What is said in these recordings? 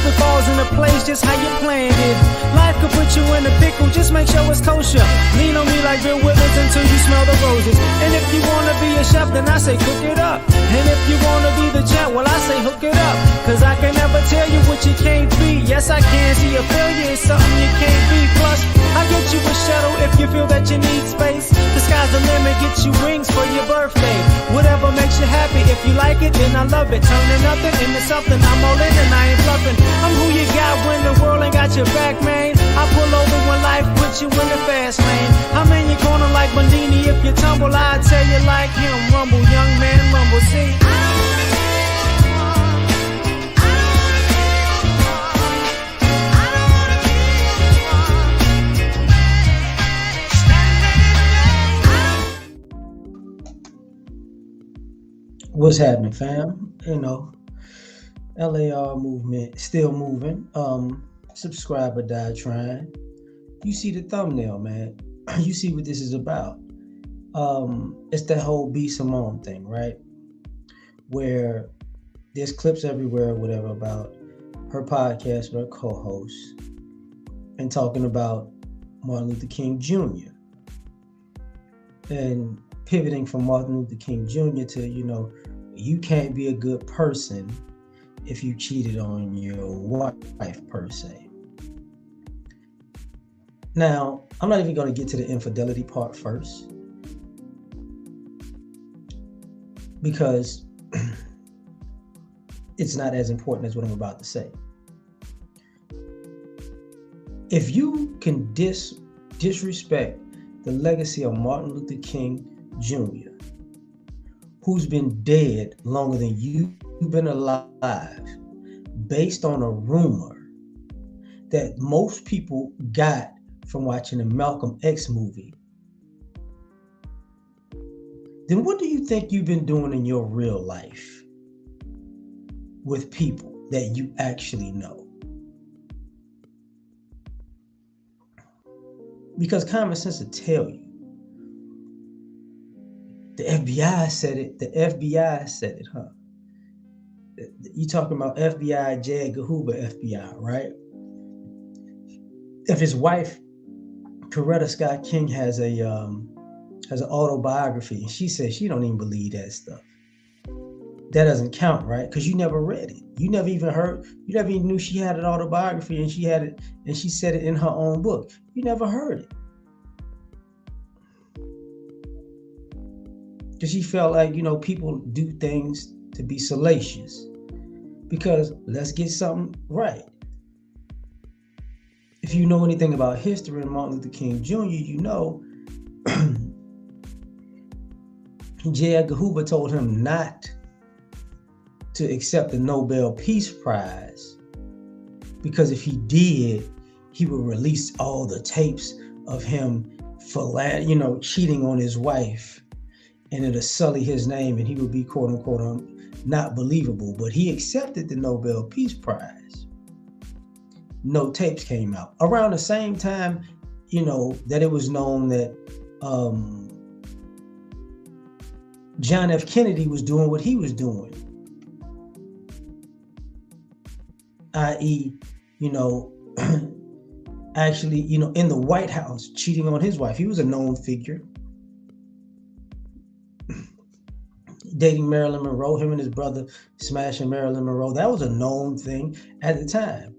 it falls into place just how you planned it. Life could put you in a pickle, just make sure it's kosher. Lean on me like Bill Withers until you smell the roses. And if you wanna be a chef, then I say cook it up. And if you wanna be the champ, well I say hook it up. Cause I can never tell you what you can't be. Yes I can, see a failure is something you can't be. Plus, I get you a shuttle if you feel that you need space. The sky's the limit, get you wings for your birthday. Whatever makes you happy, if you like it, then I love it. Turning nothing into something, I'm all in and I ain't bluffing. I'm who you got when the world ain't got your back, man. I pull over when life puts you in the fast lane. I'm in your corner like Bandini, if you tumble, I tell you like him. Rumble, young man, rumble, see. What's happening, fam? You know, L.A.R. movement still moving. Subscribe or die trying. You see the thumbnail, man. You see what this is about. It's that whole B. Simone thing, right? Where there's clips everywhere or whatever about her podcast with her co-host and talking about Martin Luther King Jr. and pivoting from Martin Luther King Jr. to, you know, you can't be a good person if you cheated on your wife, per se. Now, I'm not even going to get to the infidelity part first, because it's not as important as what I'm about to say. If you can disrespect the legacy of Martin Luther King Jr., who's been dead longer than you've been alive, based on a rumor that most people got from watching the Malcolm X movie, then what do you think you've been doing in your real life with people that you actually know? Because common sense will tell you. The FBI said it. The FBI said it, huh? You talking about FBI, J. Edgar Hoover FBI, right? If his wife, Coretta Scott King, has an autobiography, and she says she don't even believe that stuff, that doesn't count, right? Because you never read it. You never even heard. You never even knew she had an autobiography, and she had it, and she said it in her own book. You never heard it. Because she felt like, you know, people do things to be salacious. Because let's get something right. If you know anything about history and Martin Luther King Jr., you know J. Edgar Hoover told him not to accept the Nobel Peace Prize, because if he did, he would release all the tapes of him cheating on his wife, and it'll sully his name, and he would be quote unquote not believable. But he accepted the Nobel Peace Prize. No tapes came out. Around the same time, you know, that it was known that John F. Kennedy was doing what he was doing. I.e., you know, actually, you know, in the White House, cheating on his wife. He was a known figure. Dating Marilyn Monroe, him and his brother smashing Marilyn Monroe. That was a known thing at the time.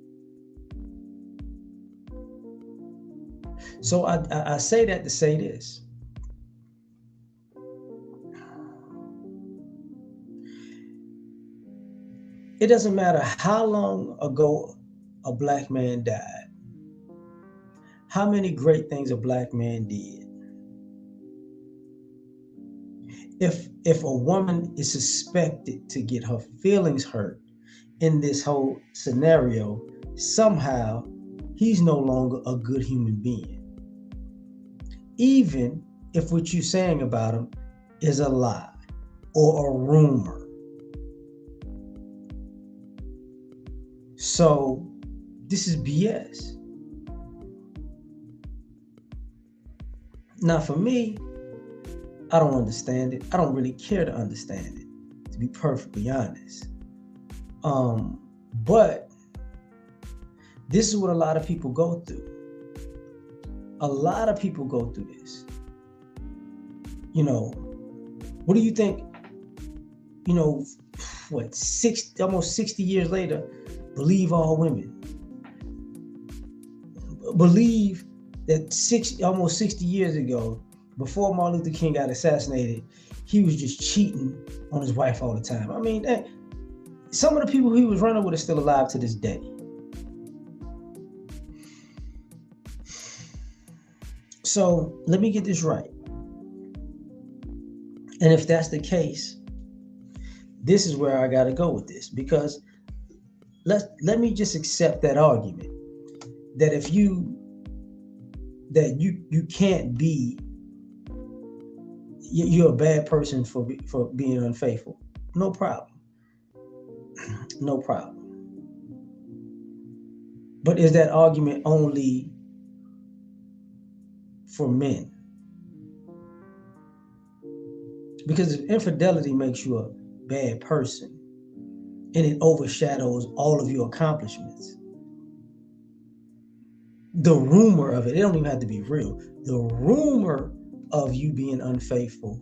So I say that to say this. It doesn't matter how long ago a black man died, how many great things a black man did. If a woman is suspected to get her feelings hurt in this whole scenario, somehow he's no longer a good human being. Even if what you're saying about him is a lie or a rumor. So this is BS. Now for me, I don't understand it. I don't really care to understand it, to be perfectly honest. But This is what a lot of people go through. A lot of people go through this. You know, what do you think? You know, what, almost 60 years later, believe all women. Believe that almost 60 years ago, before Martin Luther King got assassinated, he was just cheating on his wife all the time. I mean, some of the people he was running with are still alive to this day. So let me get this right. And if that's the case, this is where I got to go with this, because let me just accept that argument that if you can't be, you're a bad person for being unfaithful. No problem. No problem. But is that argument only for men? Because if infidelity makes you a bad person and it overshadows all of your accomplishments, the rumor of it don't even have to be real. The rumor of you being unfaithful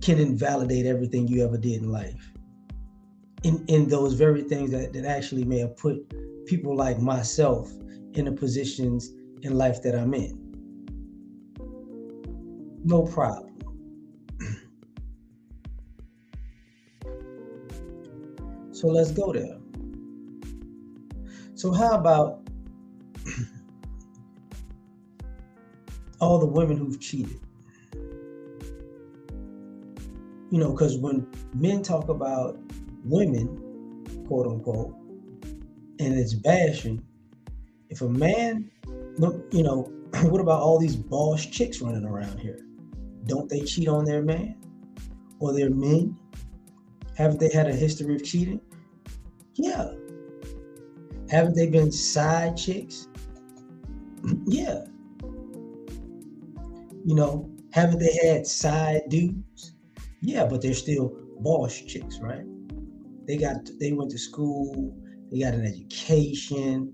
can invalidate everything you ever did in life. In those very things that actually may have put people like myself in the positions in life that I'm in. No problem. So let's go there. So how about all the women who've cheated? You know, because when men talk about women, quote unquote, and it's bashing, if a man, you know, what about all these boss chicks running around here? Don't they cheat on their man or their men? Haven't they had a history of cheating? Yeah. Haven't they been side chicks? Yeah. You know, haven't they had side dudes? Yeah, but they're still boss chicks, right? They went to school, they got an education,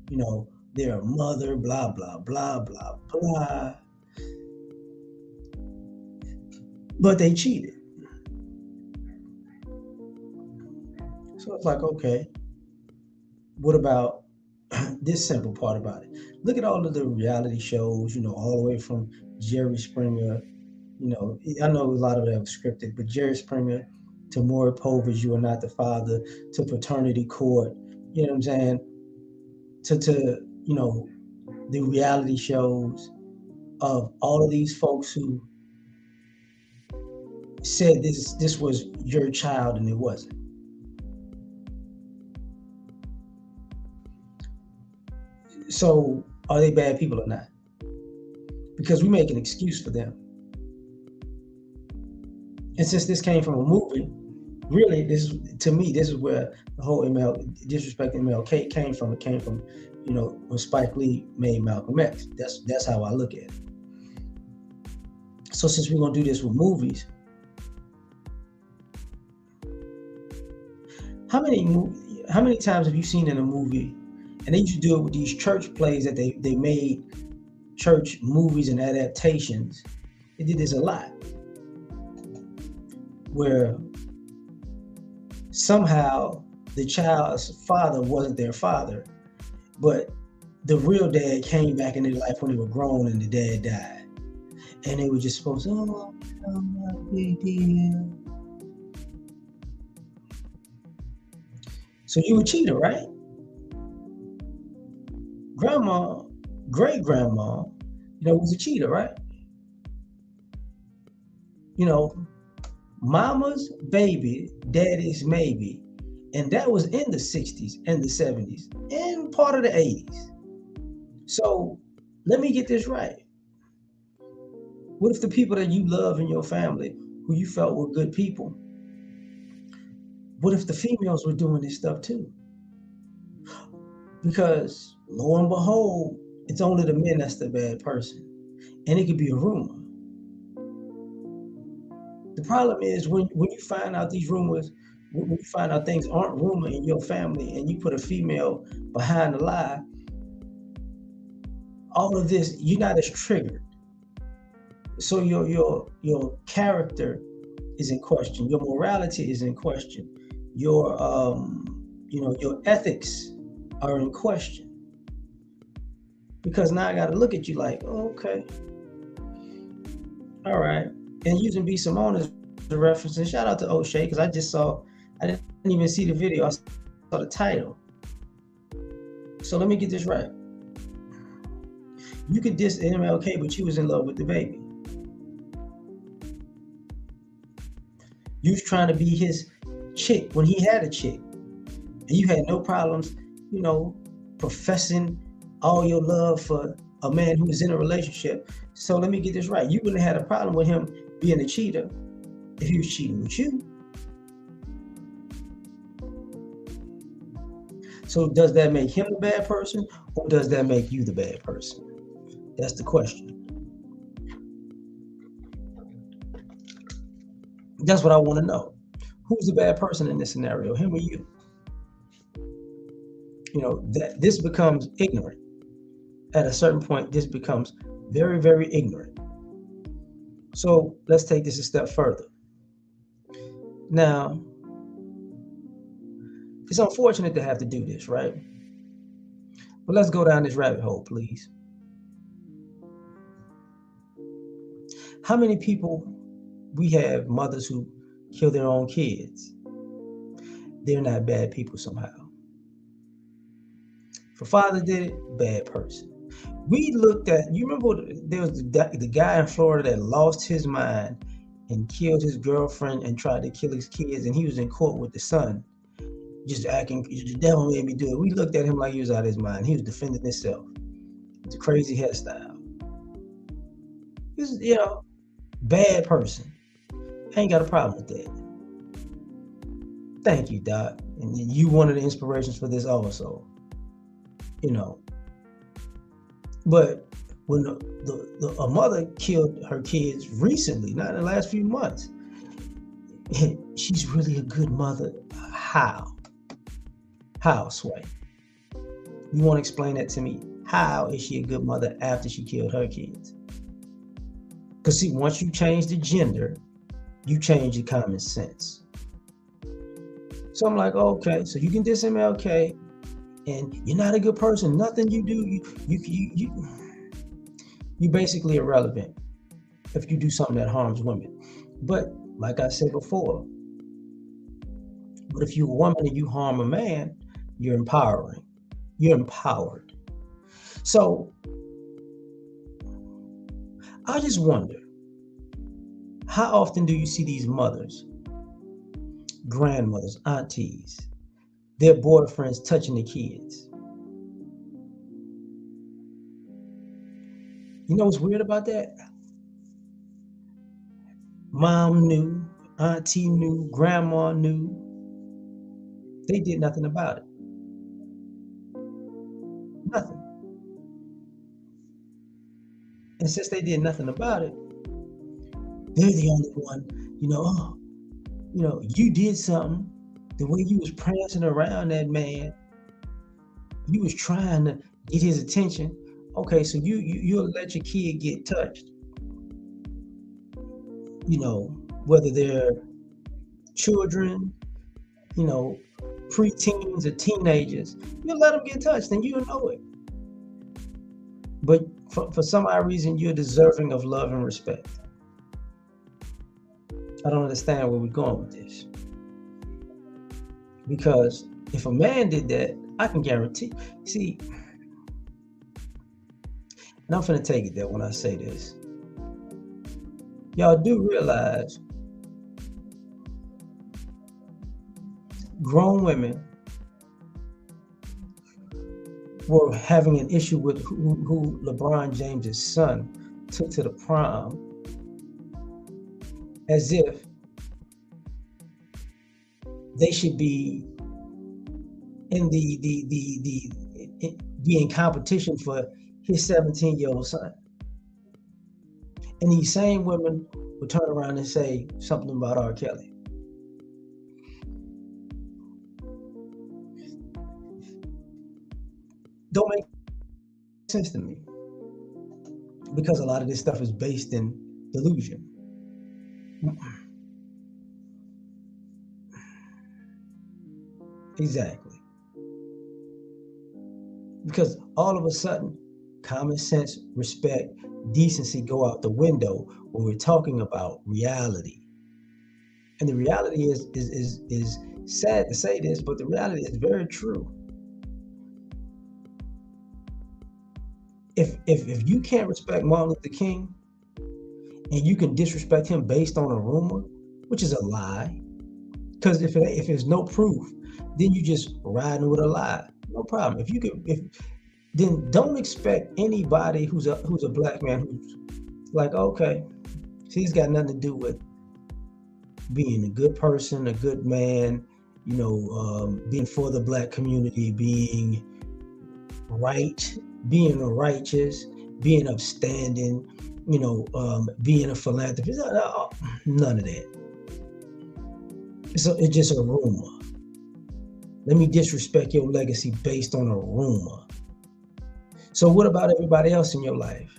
you know, they're a mother, blah, blah, blah, blah, blah. But they cheated. So it's like, okay, what about this simple part about it? Look at all of the reality shows, you know, all the way from Jerry Springer, you know, I know a lot of that was scripted, but Jerry Springer to Maury Povich, You Are Not the Father, to Paternity Court, you know what I'm saying? To you know, the reality shows of all of these folks who said this was your child and it wasn't. So are they bad people or not? Because we make an excuse for them. And since this came from a movie, really, this is where the whole disrespecting MLK came from. It came from, you know, when Spike Lee made Malcolm X. That's how I look at it. So since we're gonna do this with movies, how many times have you seen in a movie, and they used to do it with these church plays that they made church movies and adaptations. They did this a lot, where somehow the child's father wasn't their father, but the real dad came back in their life when they were grown and the dad died. And they were just supposed to, oh, not a big deal. So you a cheater, right? Grandma, great-grandma, you know, was a cheater, right? You know, mama's baby, daddy's maybe. And that was in the 60s and the 70s and part of the 80s. So let me get this right. What if the people that you love in your family, who you felt were good people, what if the females were doing this stuff too? Because lo and behold, it's only the men that's the bad person. And it could be a rumor. The problem is when you find out these rumors, when you find out things aren't rumor in your family and you put a female behind the lie, all of this, you're not as triggered. So your character is in question. Your morality is in question. Your your ethics are in question. Because now I got to look at you like, oh, okay, all right. And using B Simone as a reference, and shout out to O'Shea because I didn't even see the video. I saw the title. So let me get this right. You could diss MLK, but you was in love with the baby. You was trying to be his chick when he had a chick. And you had no problems, professing all your love for a man who was in a relationship. So let me get this right. You wouldn't have had a problem with him being a cheater if he was cheating with you. So does that make him a bad person, or does that make you the bad person? That's the question. That's what I want to know. Who's the bad person in this scenario, him or you? That this becomes ignorant. At a certain point, this becomes very, very ignorant. So let's take this a step further. Now, it's unfortunate to have to do this, right? But let's go down this rabbit hole, please. How many people we have, mothers who kill their own kids? They're not bad people somehow. If a father did it, bad person. We looked at, you remember there was the guy in Florida that lost his mind and killed his girlfriend and tried to kill his kids, and he was in court with the son, just acting, the devil made me do it. We looked at him like he was out of his mind. He was defending himself. It's a crazy hairstyle. He's, bad person. I ain't got a problem with that. Thank you, Doc. And you one of the inspirations for this also. But when a mother killed her kids recently, not in the last few months, she's really a good mother. How? How, Sway? You want to explain that to me? How is she a good mother after she killed her kids? Because see, once you change the gender, you change the common sense. So I'm like, okay, so you can diss MLK, and you're not a good person. Nothing you do, you basically irrelevant if you do something that harms women. But like I said before, but if you're a woman and you harm a man, you're empowering. You're empowered. So I just wonder, how often do you see these mothers, grandmothers, aunties, their boyfriends touching the kids? You know what's weird about that? Mom knew, auntie knew, grandma knew. They did nothing about it. Nothing. And since they did nothing about it, they're the only one, you did something. The way you was prancing around that man, you was trying to get his attention. Okay, so you'll let your kid get touched. Whether they're children, preteens or teenagers, you'll let them get touched and you'll know it. But for some odd reason, you're deserving of love and respect. I don't understand where we're going with this. Because if a man did that, I can guarantee, see, and I'm finna take it there when I say this. Y'all do realize grown women were having an issue with who LeBron James' son took to the prom, as if they should be in be in competition for his 17-year-old son. And these same women would turn around and say something about R. Kelly. Don't make sense to me. because a lot of this stuff is based in delusion. Exactly. Because all of a sudden, common sense, respect, decency go out the window when we're talking about reality. And the reality is sad to say this, but the reality is very true. If you can't respect Martin Luther King and you can disrespect him based on a rumor, which is a lie, because if there's no proof, then you just riding with a lie. No problem. If then don't expect anybody who's a black man who's like, okay, so he's got nothing to do with being a good person, a good man, being for the black community, being right, being righteous, being upstanding, being a philanthropist. None of that. So it's just a rumor. Let me disrespect your legacy based on a rumor. So what about everybody else in your life?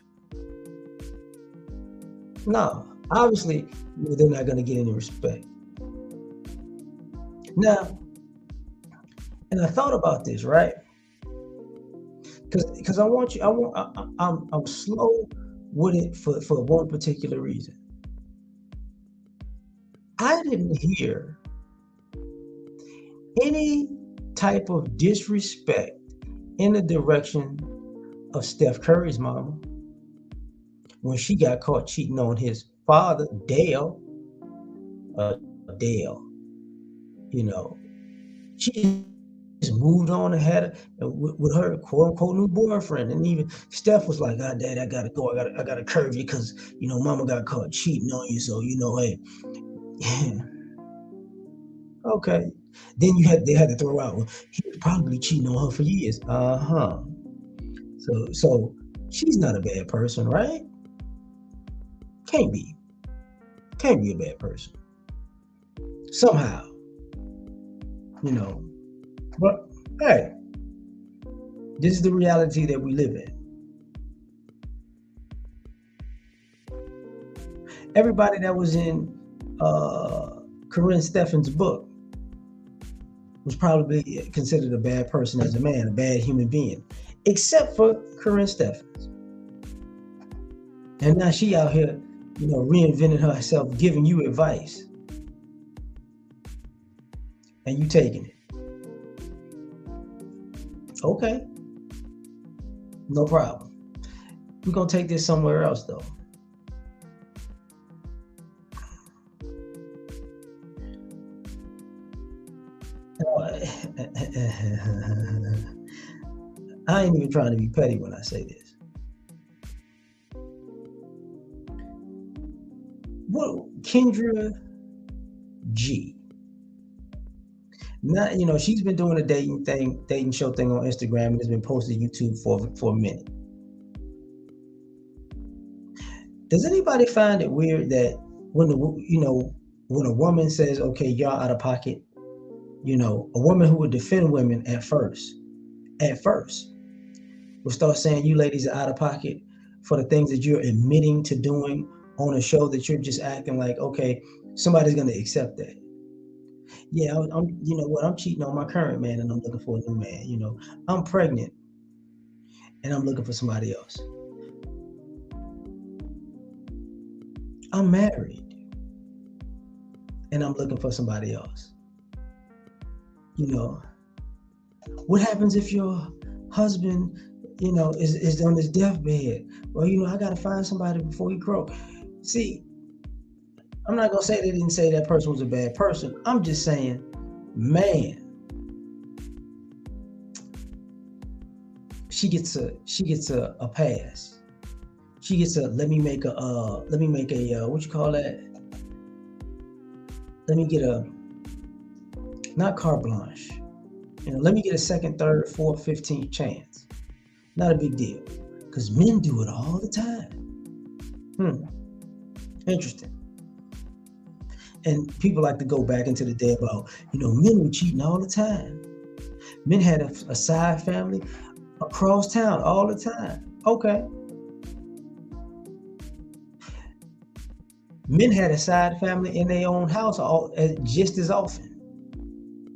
No, obviously they're not going to get any respect. Now, and I thought about this, right? Because I'm slow with it for one particular reason. I didn't hear any type of disrespect in the direction of Steph Curry's mama when she got caught cheating on his father, Dale. She just moved on and had with her quote unquote new boyfriend, and even Steph was like, "God, Dad, I gotta go. I gotta curve you because Mama got caught cheating on you. So hey, okay." Then they had to throw out, well, he was probably cheating on her for years. So she's not a bad person, right? Can't be a bad person. Somehow. But hey, this is the reality that we live in. Everybody that was in Corinne Steffens' book was probably considered a bad person as a man, a bad human being, except for Corinne Steffens. And now she out here, reinventing herself, giving you advice. And you taking it. Okay. No problem. We're going to take this somewhere else, though. I ain't even trying to be petty when I say this. What Kendra G. Now, she's been doing a dating show thing on Instagram, and it's been posted to YouTube for a minute. Does anybody find it weird that when a woman says, okay, y'all out of pocket, a woman who would defend women at first will start saying you ladies are out of pocket for the things that you're admitting to doing on a show that you're just acting like, okay, somebody's going to accept that. Yeah, I'm cheating on my current man and I'm looking for a new man. I'm pregnant and I'm looking for somebody else. I'm married and I'm looking for somebody else. What happens if your husband, is on his deathbed? Well, I got to find somebody before he croaks. See, I'm not going to say they didn't say that person was a bad person. I'm just saying, man, she gets a pass. She gets let me make a what you call that? Let me get not carte blanche. Let me get a second, third, fourth, 15th chance. Not a big deal. Because men do it all the time. Interesting. And people like to go back into the day about, men were cheating all the time. Men had a side family across town all the time. Okay. Men had a side family in their own house just as often.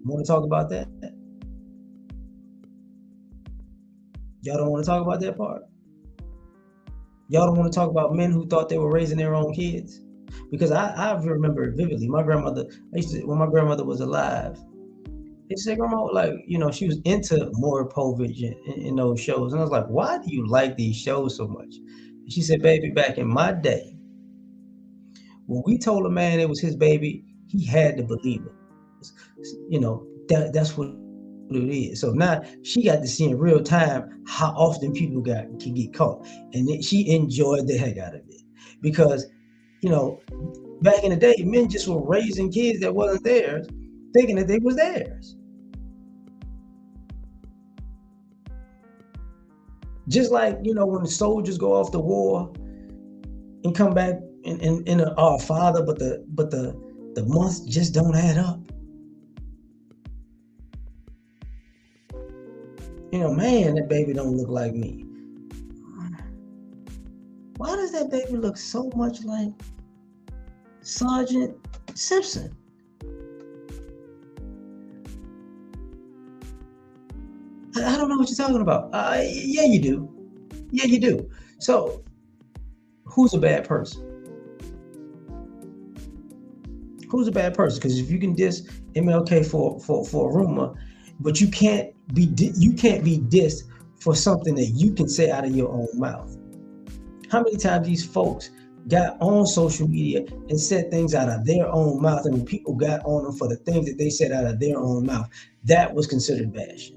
Want to talk about that? Y'all don't want to talk about that part? Y'all don't want to talk about men who thought they were raising their own kids? Because I remember it vividly. My grandmother, when my grandmother was alive, they said, Grandma, like, she was into more Povich in those shows. And I was like, why do you like these shows so much? And she said, baby, back in my day, when we told a man it was his baby, he had to believe us. That's what it is. So now she got to see in real time how often people can get caught. And she enjoyed the heck out of it. Because, back in the day, men just were raising kids that wasn't theirs, thinking that they was theirs. Just like, when the soldiers go off to war and come back in our father, but the months just don't add up. Man, that baby don't look like me. Why does that baby look so much like Sergeant Simpson? I don't know what you're talking about. Yeah, you do. Yeah, you do. So, who's a bad person? Who's a bad person? Because if you can diss MLK for a rumor, but you can't be dissed for something that you can say out of your own mouth. How many times these folks got on social media and said things out of their own mouth, and when people got on them for the things that they said out of their own mouth, that was considered bashing.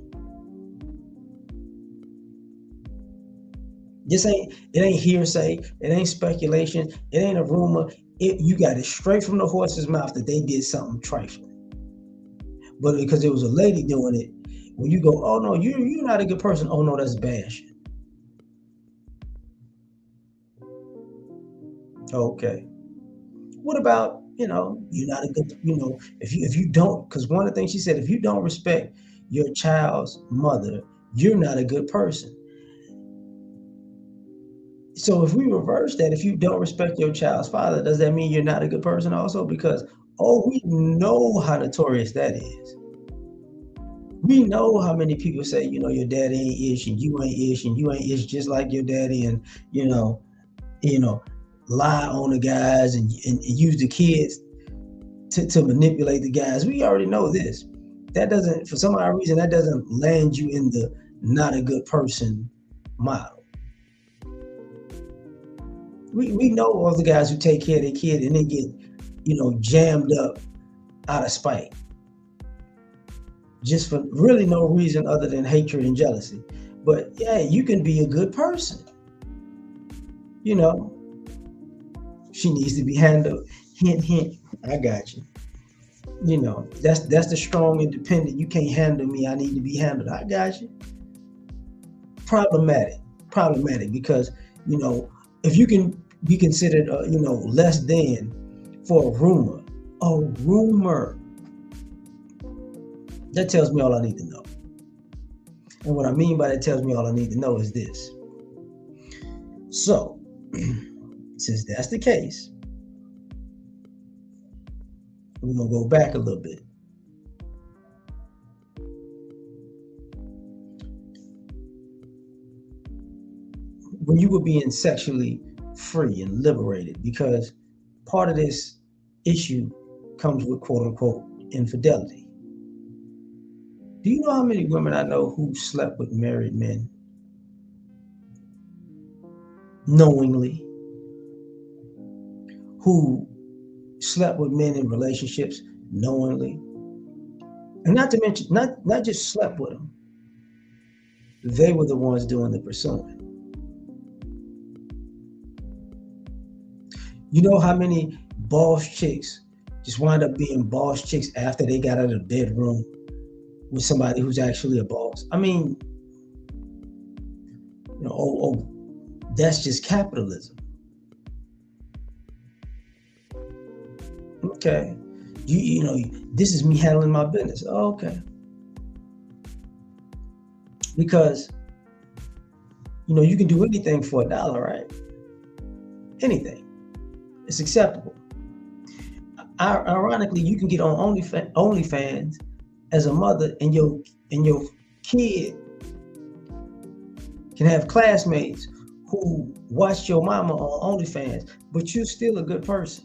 It ain't hearsay, it ain't speculation, it ain't a rumor. You got it straight from the horse's mouth that they did something trifling. But because there was a lady doing it, when you go, oh no, you're not a good person. Oh no, that's bashing. Okay. What about, you're not a good, if you don't, because one of the things she said, if you don't respect your child's mother, you're not a good person. So if we reverse that, if you don't respect your child's father, does that mean you're not a good person also? Because, we know how notorious that is. We know how many people say, your daddy ain't ish and you ain't ish and you ain't ish just like your daddy, and, lie on the guys and use the kids to manipulate the guys. We already know this. That doesn't, for some odd reason, that doesn't land you in the not a good person model. We know all the guys who take care of their kid and then get, jammed up out of spite. Just for really no reason other than hatred and jealousy. But yeah, you can be a good person. She needs to be handled. Hint, hint. I got you. That's the strong independent. You can't handle me. I need to be handled. I got you. Problematic because, if you can be considered, less than for a rumor, that tells me all I need to know. And what I mean by that tells me all I need to know is this. So, since that's the case, we're going to go back a little bit. When you were being sexually free and liberated, because part of this issue comes with quote unquote infidelity. Do you know how many women I know who slept with married men knowingly, who slept with men in relationships knowingly, and not to mention, not just slept with them, they were the ones doing the pursuing. You know how many boss chicks just wind up being boss chicks after they got out of the bedroom with somebody who's actually a boss? I mean, that's just capitalism. Okay. This is me handling my business. Oh, okay. Because, you can do anything for $1, right? Anything. It's acceptable. Ironically, you can get on OnlyFans as a mother, and your kid can have classmates who watch your mama on OnlyFans, but you're still a good person.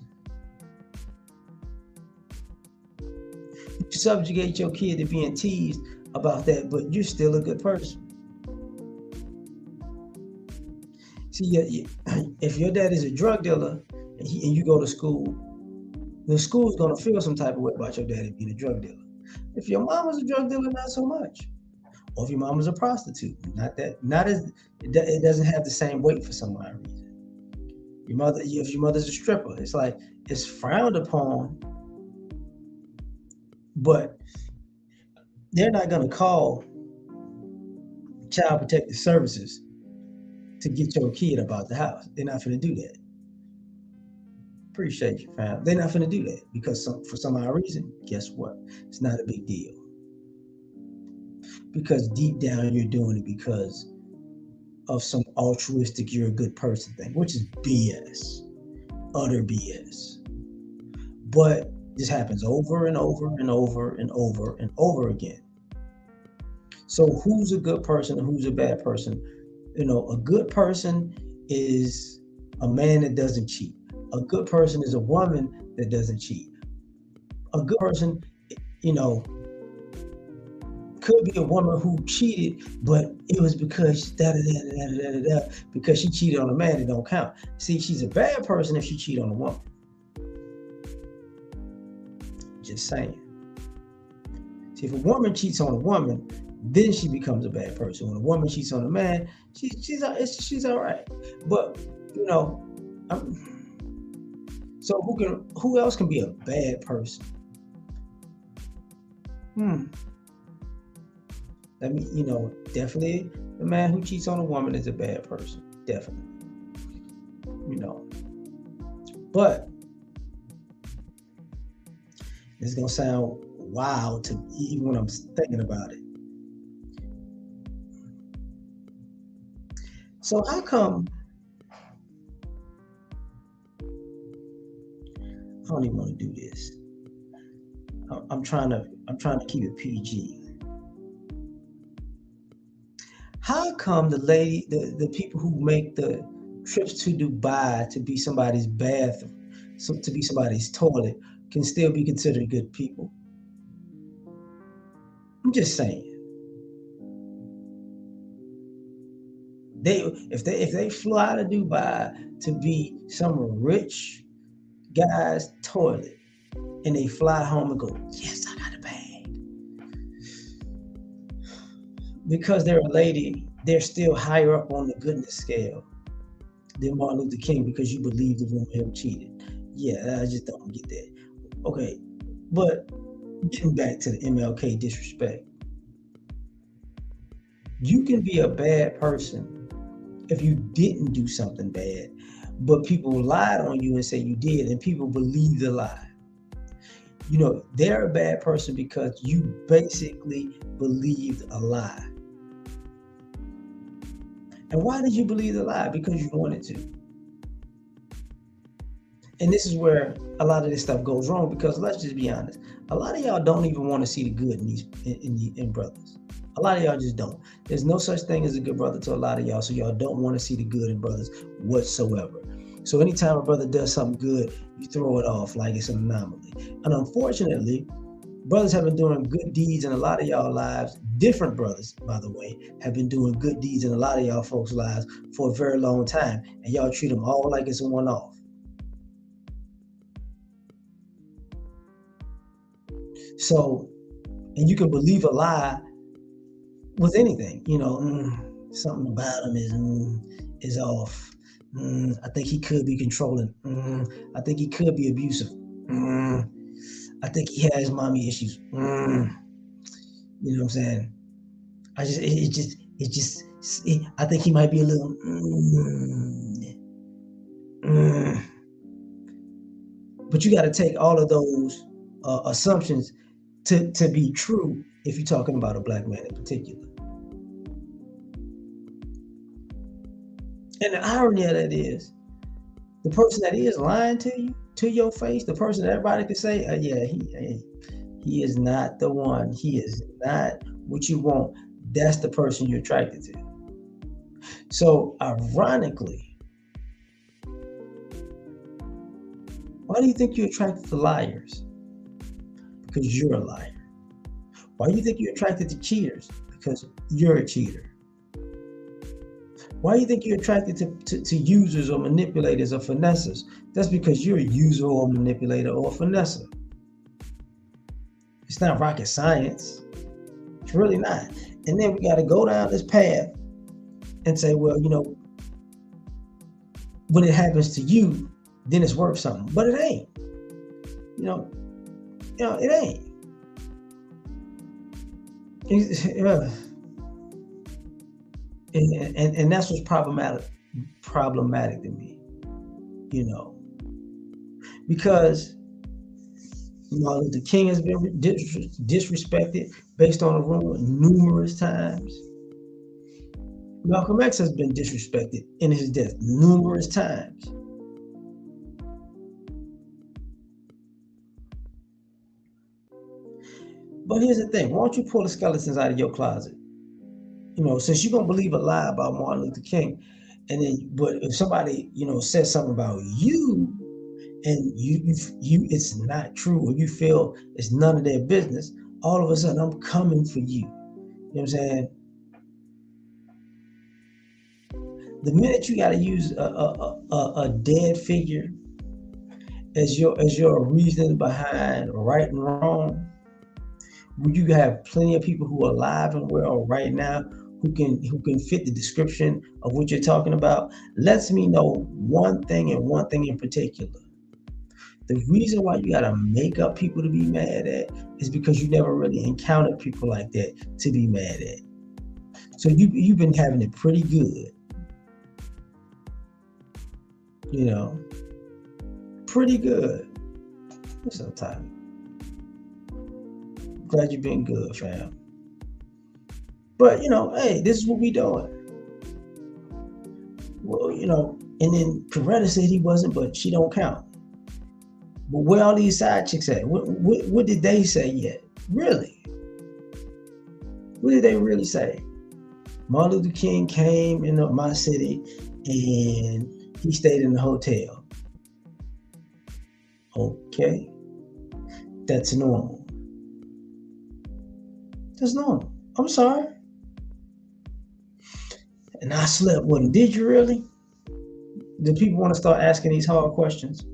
You subjugate your kid to being teased about that, but you're still a good person. See, if your dad is a drug dealer and you go to school, the school's gonna feel some type of way about your daddy being a drug dealer. If your mama's a drug dealer, not so much. Or if your mama's a prostitute, not as it doesn't have the same weight for some odd reason. If your mother's a stripper, it's like it's frowned upon, but they're not gonna call Child Protective Services to get your kid up out the house. They're not gonna do that. Appreciate you, fam. They're not gonna do that because for some odd reason, guess what? It's not a big deal. Because deep down you're doing it because of some altruistic, you're a good person thing, which is BS, utter BS. But this happens over and over and over and over and over again. So who's a good person and who's a bad person? A good person is a man that doesn't cheat. A good person is a woman that doesn't cheat. A good person, could be a woman who cheated, but it was because because she cheated on a man, it don't count. See, she's a bad person if she cheat on a woman. Just saying. See, if a woman cheats on a woman, then she becomes a bad person. When a woman cheats on a man, she's all right. But so who else can be a bad person? I mean, definitely the man who cheats on a woman is a bad person. Definitely. But it's gonna sound wild to even when I'm thinking about it. So how come I don't even want to do this? I'm trying to keep it PG. How come the people who make the trips to Dubai to be somebody's bathroom, to be somebody's toilet, can still be considered good people? I'm just saying. If they fly to Dubai to be some rich guy's toilet, and they fly home and go, yes, I got a bag. Because they're a lady, they're still higher up on the goodness scale than Martin Luther King because you believe the woman him cheated. Yeah, I just don't get that. Okay, but getting back to the MLK disrespect. You can be a bad person if you didn't do something bad, but people lied on you and say you did, and people believe the lie. They're a bad person because you basically believed a lie. And why did you believe the lie? Because you wanted to. And this is where a lot of this stuff goes wrong, because let's just be honest. A lot of y'all don't even want to see the good in brothers. A lot of y'all just don't. There's no such thing as a good brother to a lot of y'all, so y'all don't want to see the good in brothers whatsoever. So anytime a brother does something good, you throw it off like it's an anomaly. And unfortunately, brothers have been doing good deeds in a lot of y'all lives. Different brothers, by the way, have been doing good deeds in a lot of y'all folks' lives for a very long time. And y'all treat them all like it's a one-off. So, and you can believe a lie with anything. Something about him is off. I think he could be controlling. I think he could be abusive. I think he has mommy issues. You know what I'm saying? I think he might be a little. But you got to take all of those assumptions to be true if you're talking about a black man in particular. And the irony of that is, the person that is lying to you to your face, the person that everybody can say, yeah, he is not the one. He is not what you want. That's the person you're attracted to. So ironically, why do you think you're attracted to liars? Because you're a liar. Why do you think you're attracted to cheaters? Because you're a cheater. Why do you think you're attracted to users or manipulators or finessers? That's because you're a user or manipulator or finesser. It's not rocket science. It's really not. And then we got to go down this path and say, well, when it happens to you, then it's worth something. But it ain't. It ain't. And that's what's problematic to me, because Martin Luther King has been disrespected based on a rumor numerous times. Malcolm X has been disrespected in his death numerous times. But here's the thing: why don't you pull the skeletons out of your closet? Since you're gonna believe a lie about Martin Luther King, but if somebody says something about you, and you it's not true, or you feel it's none of their business, all of a sudden I'm coming for you. You know what I'm saying? The minute you got to use a dead figure as your reason behind right and wrong, when you have plenty of people who are alive and well right now who can fit the description of what you're talking about, lets me know one thing and one thing in particular. The reason why you gotta make up people to be mad at is because you never really encountered people like that to be mad at. So you've been having it pretty good. Pretty good. What's up, Tommy? Glad you've been good, fam. But hey, this is what we doing. Well, and then Coretta said he wasn't, but she don't count. But where all these side chicks at? What did they say yet? Really? What did they really say? Martin Luther King came into my city and he stayed in the hotel. Okay. That's normal. That's normal. I'm sorry. And I slept with him. Did you really? Do people want to start asking these hard questions?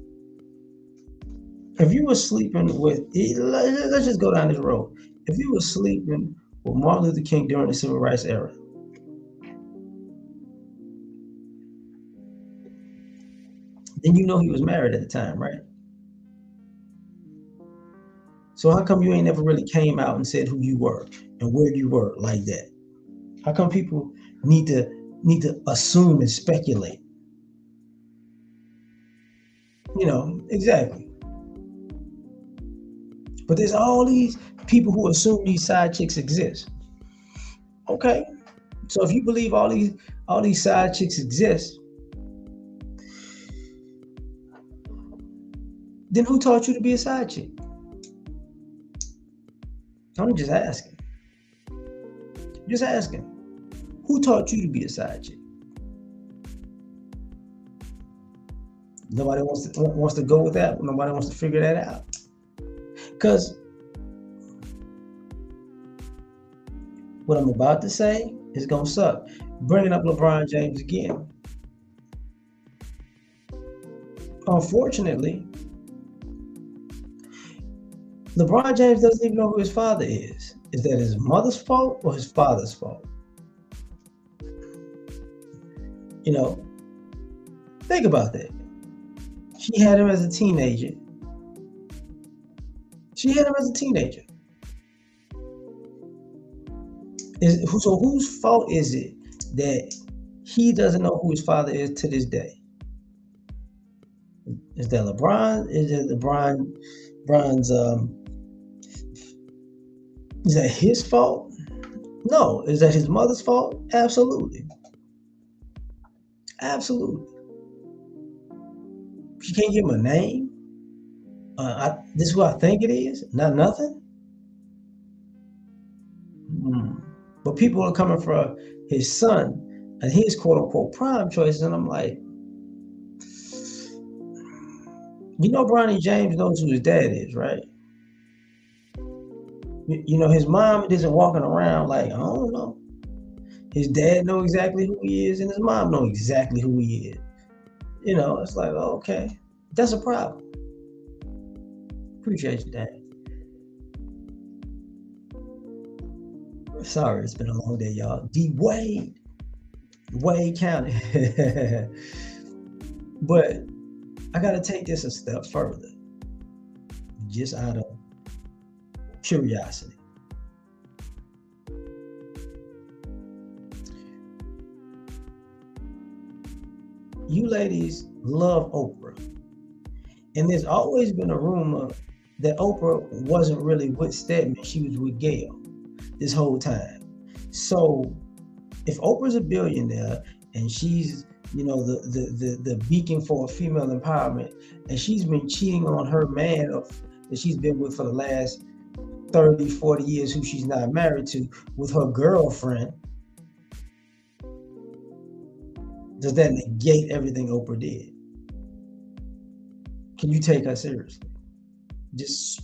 If you were sleeping with, let's just go down this road. If you were sleeping with Martin Luther King during the Civil Rights era, then he was married at the time, right? So how come you ain't never really came out and said who you were and where you were like that? How come people need to assume and speculate? Exactly. But there's all these people who assume these side chicks exist. Okay. So if you believe all these side chicks exist, then who taught you to be a side chick? I'm just asking. Just asking. Who taught you to be a side chick? Nobody wants to go with that. Nobody wants to figure that out. Because what I'm about to say is gonna suck. Bringing up LeBron James again. Unfortunately, LeBron James doesn't even know who his father is. Is that his mother's fault or his father's fault? Think about that. She had him as a teenager. So whose fault is it that he doesn't know who his father is to this day? Is that LeBron? Is that his fault? No. Is that his mother's fault? Absolutely. She can't give him a name. This is who I think it is, not nothing. But people are coming for his son and his quote unquote prime choices, and I'm like, Bronny James knows who his dad is, right? His mom isn't walking around like, I don't know. His dad know exactly who he is, and his mom know exactly who he is. It's like, okay, that's a problem. Appreciate you, Dad. Sorry, it's been a long day, y'all. Wade County. But I got to take this a step further, just out of curiosity. You ladies love Oprah. And there's always been a rumor that Oprah wasn't really with Stedman, she was with Gayle this whole time. So if Oprah's a billionaire and she's, the beacon for female empowerment, and she's been cheating on her man that she's been with for the last 30, 40 years, who she's not married to, with her girlfriend, does that negate everything Oprah did? Can you take her seriously? Just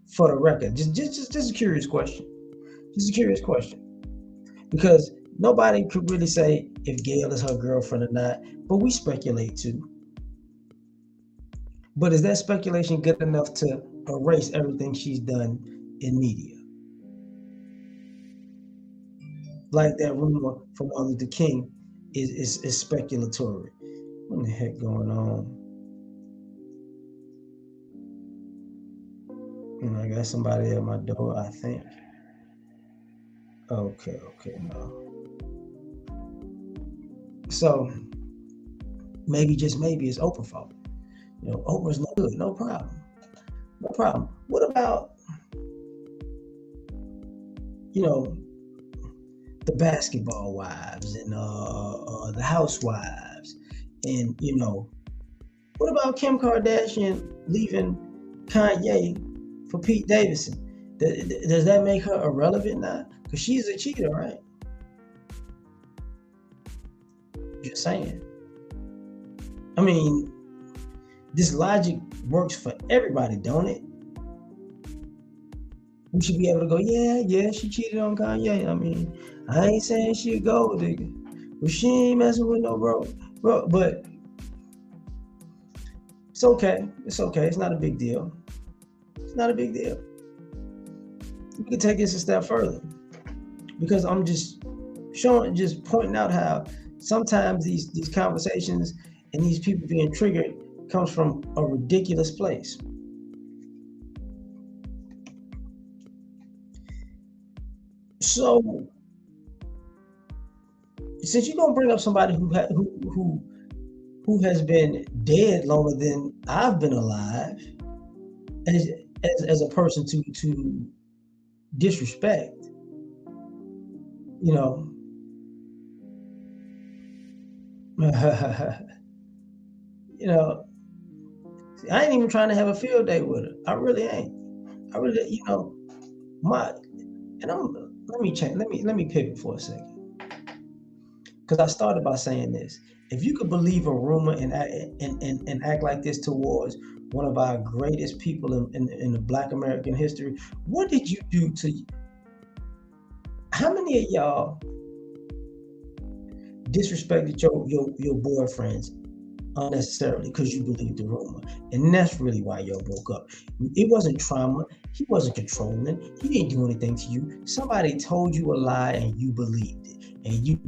for the record, just a curious question. Just a curious question. Because nobody could really say if Gayle is her girlfriend or not, but we speculate too. But is that speculation good enough to erase everything she's done in media? Like that rumor from Martin Luther King is speculatory. What the heck going on? I got somebody at my door, I think. Okay, no. So maybe, just maybe, it's Oprah's fault. Oprah's no good, no problem. What about, the basketball wives and the housewives, and what about Kim Kardashian leaving Kanye for Pete Davidson? Does that make her irrelevant now? Because she's a cheater, right? Just saying. I mean, this logic works for everybody, don't it? We should be able to go, yeah, she cheated on Kanye. I mean, I ain't saying she a gold digger, but she ain't messing with no bro. But it's okay. It's okay. It's not a big deal. It's not a big deal. We can take this a step further, because I'm just pointing out how sometimes these conversations and these people being triggered comes from a ridiculous place. So, since you're gonna bring up somebody who has been dead longer than I've been alive, as a person to disrespect, I ain't even trying to have a field day with her. I really ain't. I really, let me change. Let me pivot for a second. Because I started by saying this: if you could believe a rumor and act like this towards one of our greatest people in the Black American history, what did you do to? How many of y'all disrespected your boyfriends unnecessarily because you believed the rumor? And that's really why y'all broke up. It wasn't trauma. He wasn't controlling. He didn't do anything to you. Somebody told you a lie and you believed it. And you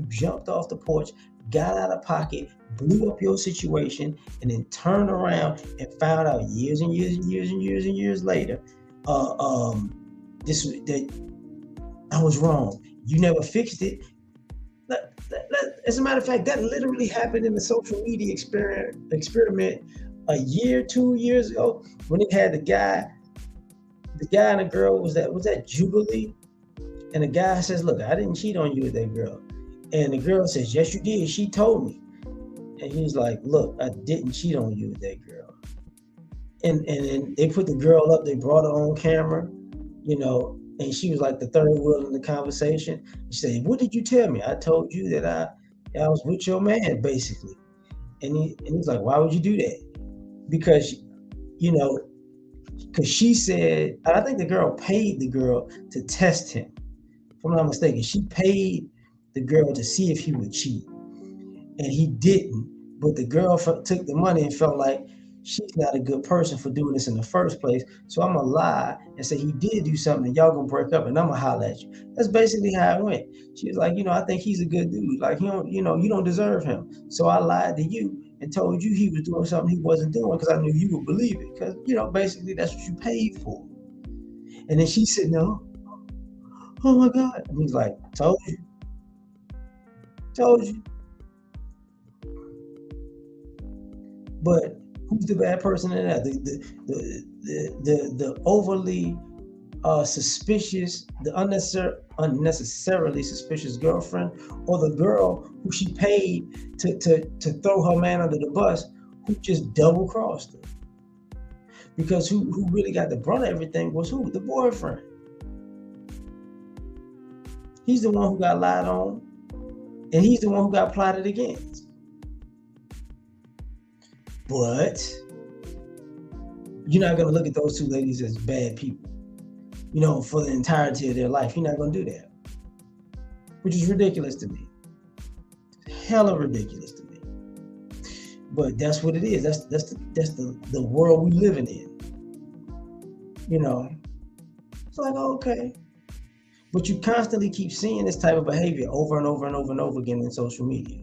jumped off the porch, got out of pocket, blew up your situation, and then turned around and found out years and years later, that I was wrong. You never fixed it. As a matter of fact, that literally happened in the social media experiment a year, 2 years ago, when it had the guy and the girl, was that Jubilee? And the guy says, look, I didn't cheat on you with that girl. And the girl says, yes, you did. She told me. And he's like, look, I didn't cheat on you with that girl. and they put the girl up. They brought her on camera, and she was like the third wheel in the conversation. She said, "What did you tell me? I told you that I was with your man, basically." And he's like, "Why would you do that?" Because because she said, and I think the girl paid the girl to test him. If I'm not mistaken, she paid the girl to see if he would cheat, and he didn't. But the girl took the money and felt like she's not a good person for doing this in the first place. So I'm gonna lie and say he did do something, and y'all gonna break up, and I'm gonna holler at you. That's basically how it went. She was like, I think he's a good dude. Like he don't, you don't deserve him. So I lied to you and told you he was doing something he wasn't doing because I knew you would believe it. Because basically that's what you paid for. And then she said, "No, oh my God," and he's like, "Told you, told you." But who's the bad person in that? The overly suspicious, the unnecessarily suspicious girlfriend, or the girl who she paid to throw her man under the bus, who just double crossed her. Because who really got the brunt of everything was who? The boyfriend. He's the one who got lied on, and he's the one who got plotted against. But you're not going to look at those two ladies as bad people, for the entirety of their life. You're not going to do that, which is ridiculous to me. Hella ridiculous to me. But that's what it is. That's the world we living in. It's like, okay. But you constantly keep seeing this type of behavior over and over and over and over again in social media.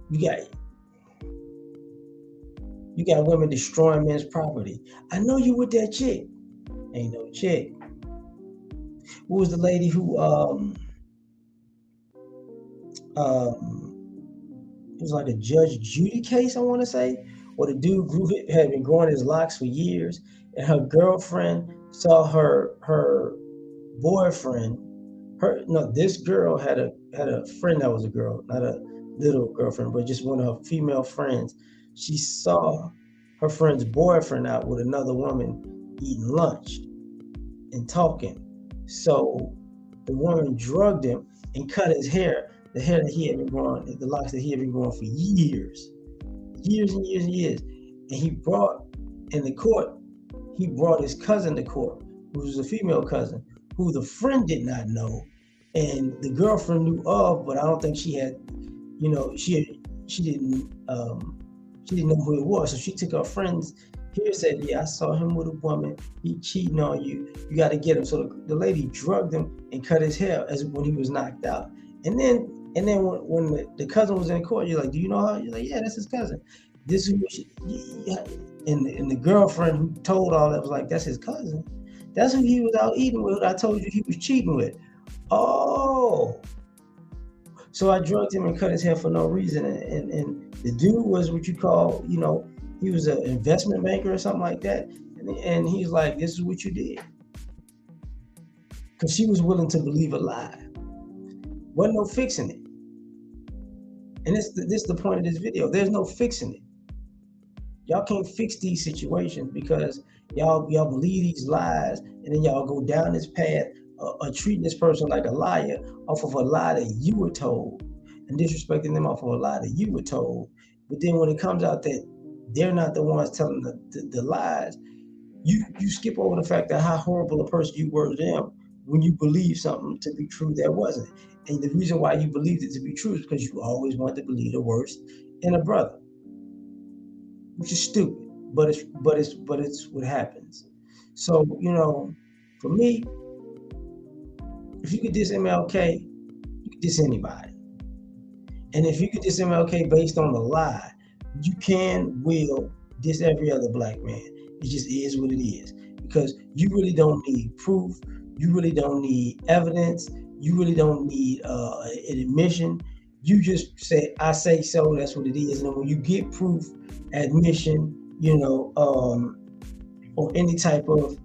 You got women destroying men's property. I know you with that chick. Ain't no chick. What was the lady who it was like a Judge Judy case, I want to say, where the dude had been growing his locks for years, and her girlfriend saw her boyfriend. This girl had a friend that was a girl, not a little girlfriend, but just one of her female friends. She saw her friend's boyfriend out with another woman eating lunch and talking. So the woman drugged him and cut his hair, the hair that he had been growing, the locks that he had been growing for years and years and years. And he brought his cousin to court, who was a female cousin, who the friend did not know, and the girlfriend knew of, but I don't think she had, she didn't know who it was. So she took her friend's here, said, "Yeah, I saw him with a woman. He cheating on you. You got to get him." So the lady drugged him and cut his hair as when he was knocked out. And then when the cousin was in court, you're like, "Do you know her?" You're like, "Yeah, that's his cousin." This is what and the girlfriend who told all that was like, "That's his cousin. That's who he was out eating with. I told you he was cheating with." Oh, so I drugged him and cut his hair for no reason. And the dude was what you call, he was an investment banker or something like that. And he's like, "This is what you did." Because she was willing to believe a lie. Wasn't no fixing it. And this is the point of this video. There's no fixing it. Y'all can't fix these situations because y'all believe these lies, and then y'all go down this path of treating this person like a liar off of a lie that you were told, and disrespecting them off of a lie that you were told. But then when it comes out that they're not the ones telling the lies, you skip over the fact that how horrible a person you were to them when you believe something to be true that wasn't. And the reason why you believed it to be true is because you always wanted to believe the worst in a brother, which is stupid, but it's what happens. So for me, if you could diss MLK, you could diss anybody. And if you could diss MLK based on a lie, you will diss every other black man. It just is what it is. Because you really don't need proof. You really don't need evidence. You really don't need an admission. You just say, "I say so, that's what it is." And when you get proof, admission, or any type of,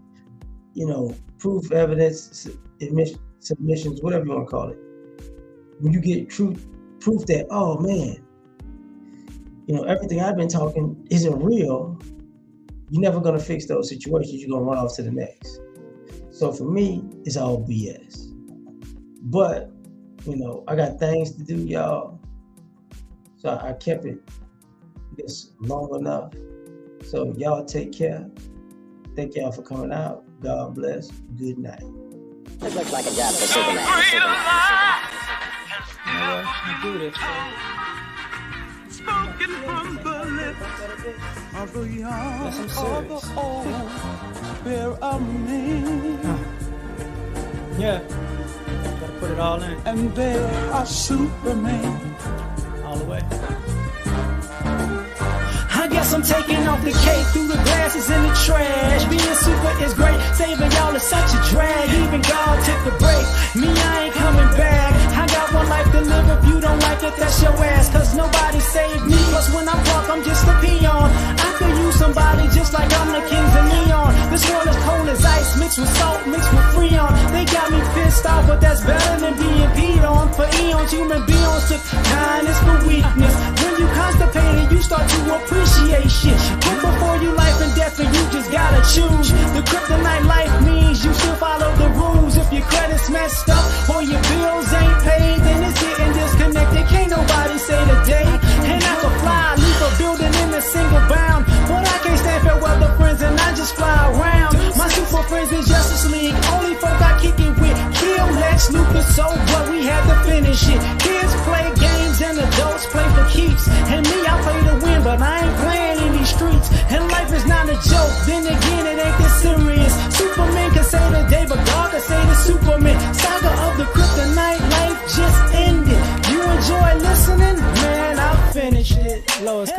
proof, evidence, admission, submissions, whatever you want to call it. When you get proof that, oh man, everything I've been talking isn't real, you're never gonna fix those situations. You're gonna run off to the next. So for me, it's all BS. But, I got things to do, y'all. So I kept it just long enough. So y'all take care. Thank y'all for coming out. God bless. Good night. This looks like a job for Superman. I do this. Spoken from the lips of the young or the old, bear a name. Yeah. Gotta put it all in. And they are Superman. All the way. I guess I'm taking off the cake through the glasses in the trash. Being super is great, saving y'all is such a drag. Even God took a break, me I ain't coming back. I got one life to live, if you don't like it, that's your ass. Cause nobody saved me, plus when I'm drunk, I'm just a peon. I could use somebody just like I'm the kings of neon. This world is cold as ice, mixed with salt, mixed with freon. They got me pissed off, but that's better than being peed on. For eons, human beings took kindness for weakness. When you constipated, you start to appreciate shit. Put before you life and death, and you just gotta choose. The kryptonite life means you should follow the rules. If your credit's messed up or your bills ain't paid, then it's getting disconnected. Can't nobody say the day. And I can fly, leave a building in a single bound, but I can't stand fair weather friends, and I just fly around. My super friends is Justice League. Only folk I kick it with. Kill Lex Luthor, so what? We had to finish it. Kids play games and adults play for keeps. And me, I play to win, but I ain't playing in these streets. And life is not a joke. Then again, it ain't this serious. Superman can say the day, but God can say the Superman. Saga of the kryptonite, life just ended. You enjoy listening? Man, I finished it. Lois,